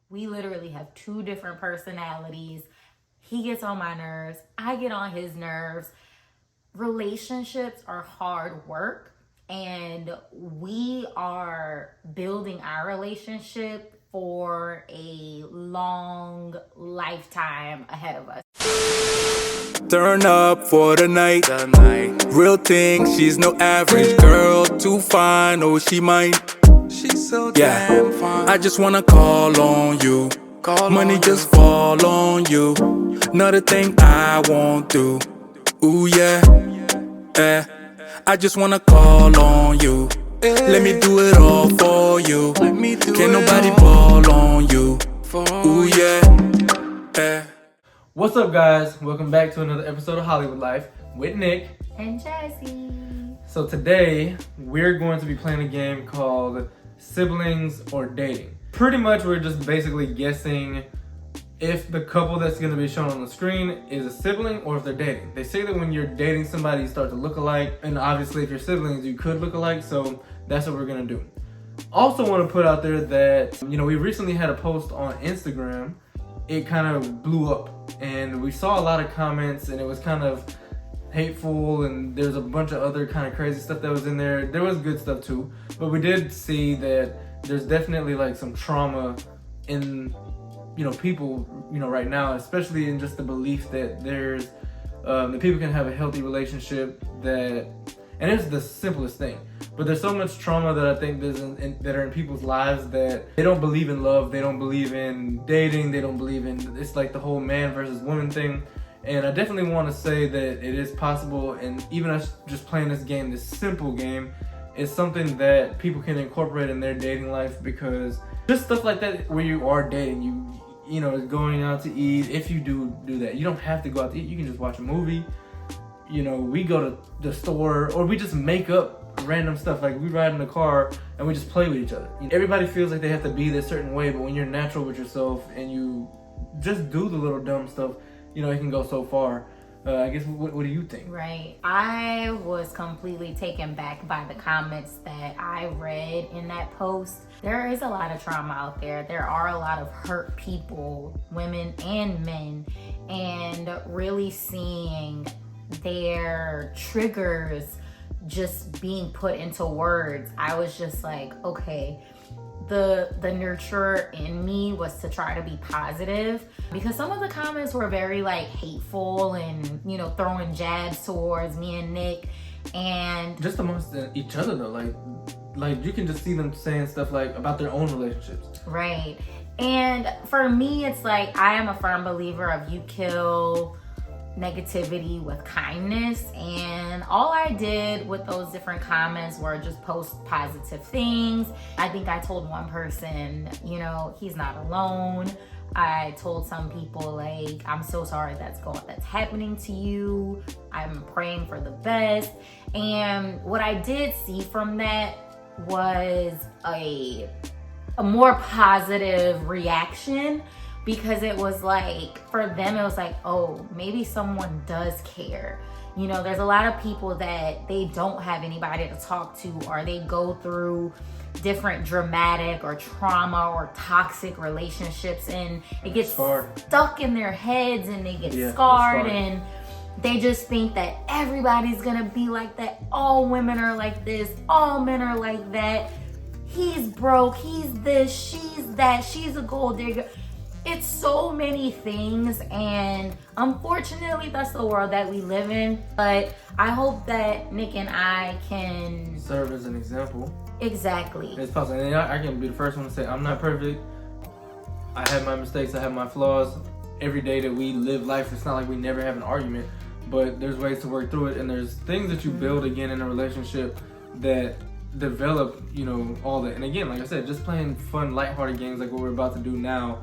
We literally have two different personalities. He gets on my nerves, I get on his nerves. Relationships are hard work, and we are building our relationship for a long lifetime ahead of us. Turn up for the night. Real thing, she's no average girl. Too fine, oh she mine. She's so damn fine. I just wanna call on you. Money just fall on you. Another thing I won't do. Ooh yeah, eh. I just wanna call on you. Let me do it all for you. Can't nobody ball on you. Ooh yeah, eh. What's up, guys? Welcome back to another episode of Hollywood Life with Nick And Jazzy. So today we're going to be playing a game called Siblings or Dating. Pretty much we're just basically guessing if the couple that's going to be shown on the screen is a sibling or if they're dating. They say that when you're dating somebody you start to look alike, and obviously if you're siblings you could look alike, so that's what we're going to do. Also want to put out there that, we recently had a post on Instagram. It kind of blew up and we saw a lot of comments and it was kind of hateful, and there's a bunch of other kind of crazy stuff that was in there. There was good stuff too, but we did see that there's definitely like some trauma in people right now, especially in just the belief that there's that people can have a healthy relationship, that, and it's the simplest thing, but there's so much trauma that I think that are in people's lives that they don't believe in love, they don't believe in dating, they don't believe in, it's like the whole man versus woman thing. And I definitely want to say that it is possible, and even us just playing this game, this simple game, is something that people can incorporate in their dating life, because just stuff like that where you are dating, going out to eat, if you do that, you don't have to go out to eat, you can just watch a movie. We go to the store, or we just make up random stuff, like we ride in the car and we just play with each other. Everybody feels like they have to be this certain way, but when you're natural with yourself and you just do the little dumb stuff, it can go so far. I guess, what do you think? Right. I was completely taken back by the comments that I read in that post. There is a lot of trauma out there. There are a lot of hurt people, women and men, and really seeing their triggers just being put into words, I was just like, okay, the nurturer in me was to try to be positive, because some of the comments were very like hateful and throwing jabs towards me and Nick, and just amongst each other though, like you can just see them saying stuff like about their own relationships. Right. And for me, it's like, I am a firm believer of you kill negativity with kindness, and all I did with those different comments were just post positive things. I think I told one person, he's not alone. I told some people, like, I'm so sorry that's happening to you. I'm praying for the best. And what I did see from that was a more positive reaction, because it was like, for them, it was like, oh, maybe someone does care. There's a lot of people that they don't have anybody to talk to, or they go through different dramatic or trauma or toxic relationships, and it gets stuck in their heads and they get scarred, and they just think that everybody's gonna be like that. All women are like this, all men are like that. He's broke, he's this, she's that, she's a gold digger. It's so many things, and unfortunately that's the world that we live in. But I hope that Nick and I can serve as an example. Exactly. It's possible, and I can be the first one to say I'm not perfect. I have my mistakes, I have my flaws. Every day that we live life, it's not like we never have an argument, but there's ways to work through it, and there's things that you build again in a relationship that develop, all that. And again, like I said, just playing fun, lighthearted games like what we're about to do now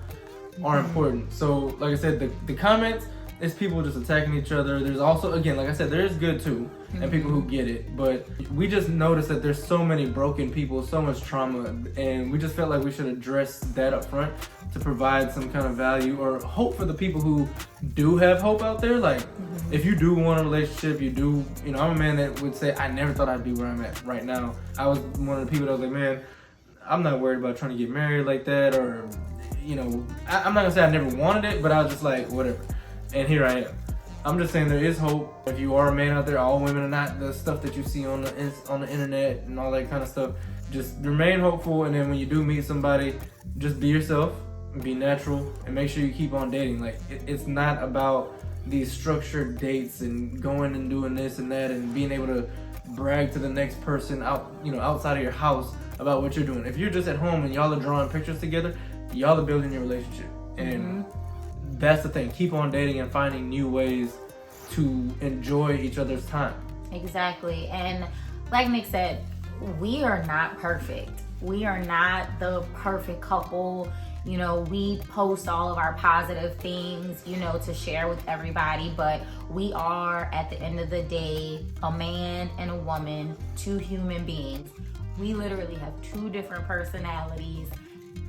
are important. So like I said, the comments is people just attacking each other. There's also, again, like I said, there is good too, and people who get it, but we just noticed that there's so many broken people, so much trauma, and we just felt like we should address that up front to provide some kind of value or hope for the people who do have hope out there. Like, if you do want a relationship, I'm a man that would say, I never thought I'd be where I'm at right now. I was one of the people that was like, man, I'm not worried about trying to get married like that, or you know, I'm not gonna say I never wanted it, but I was just like, whatever. And here I am. I'm just saying there is hope. If you are a man out there, all women are not the stuff that you see on the internet and all that kind of stuff. Just remain hopeful, and then when you do meet somebody, just be yourself, be natural, and make sure you keep on dating. Like, it's not about these structured dates and going and doing this and that and being able to brag to the next person outside of your house about what you're doing. If you're just at home and y'all are drawing pictures together, y'all are building your relationship. And that's the thing. Keep on dating and finding new ways to enjoy each other's time. Exactly. And like Nick said, we are not perfect. We are not the perfect couple. You know, we post all of our positive things, you know, to share with everybody, but we are, at the end of the day, a man and a woman, two human beings. We literally have two different personalities.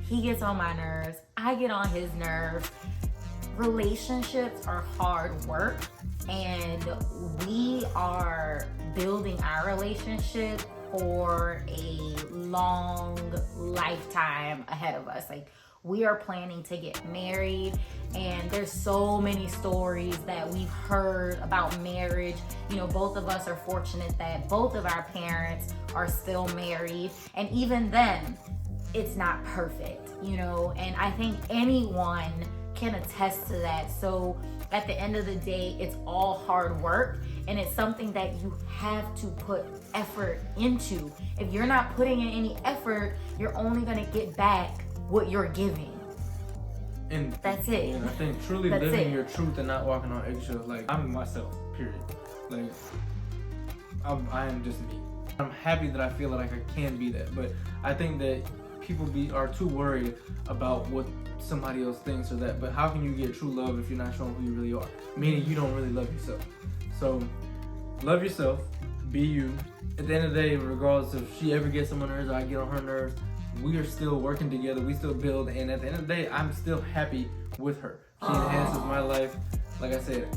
He gets on my nerves, I get on his nerves. Relationships are hard work, and we are building our relationship for a long lifetime ahead of us. Like, we are planning to get married, and there's so many stories that we've heard about marriage. You know, both of us are fortunate that both of our parents are still married, and even then, it's not perfect, you know, and I think anyone can attest to that. So at the end of the day, it's all hard work, and it's something that you have to put effort into. If you're not putting in any effort, you're only gonna get back what you're giving. And that's it. And I think truly living your truth and not walking on eggshells. Like, I'm myself, period. Like, I am just me. I'm happy that I feel like I can be that, but I think that people are too worried about what somebody else thinks or that. But how can you get true love if you're not showing who you really are? Meaning you don't really love yourself. So love yourself, be you. At the end of the day, regardless if she ever gets on my nerves or I get on her nerves, we are still working together, we still build, and at the end of the day, I'm still happy with her. She enhances my life. Like I said,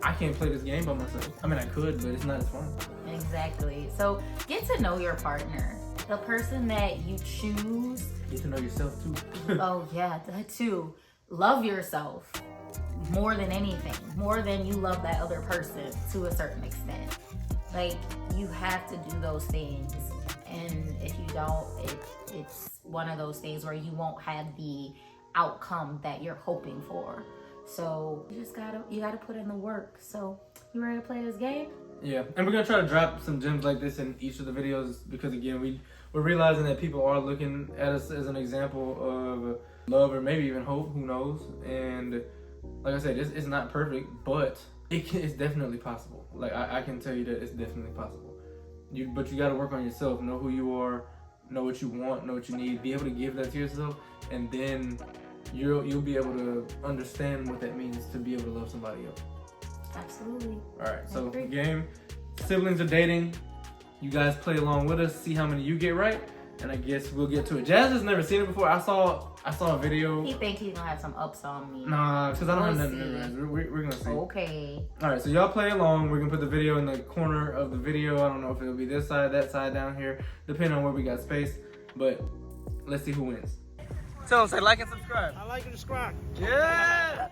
I can't play this game by myself. I mean, I could, but it's not as fun. Exactly. So get to know your partner. The person that you choose. Get to know yourself too. Oh yeah, that too. Love yourself more than anything. More than you love that other person to a certain extent. Like, you have to do those things. And if you don't, it's one of those things where you won't have the outcome that you're hoping for. So you gotta put in the work. So you ready to play this game? Yeah, and we're gonna try to drop some gems like this in each of the videos because, again, we're realizing that people are looking at us as an example of love or maybe even hope. Who knows? And like I said, it's not perfect, but it's definitely possible. Like, I can tell you that it's definitely possible. But you got to work on yourself. Know who you are. Know what you want. Know what you need. Be able to give that to yourself, and then you'll be able to understand what that means to be able to love somebody else. Absolutely. All right. So game, siblings are dating. You guys play along with us. See how many you get right, and I guess we'll get to it. Jazz has never seen it before. I saw a video. He think he's gonna have some ups on me. Nah, because I don't have nothing memorized. We're gonna see. Okay. All right, so y'all play along. We're gonna put the video in the corner of the video. I don't know if it'll be this side, that side, down here, depending on where we got space. But let's see who wins. Tell them, say like and subscribe. I like and subscribe. Yeah.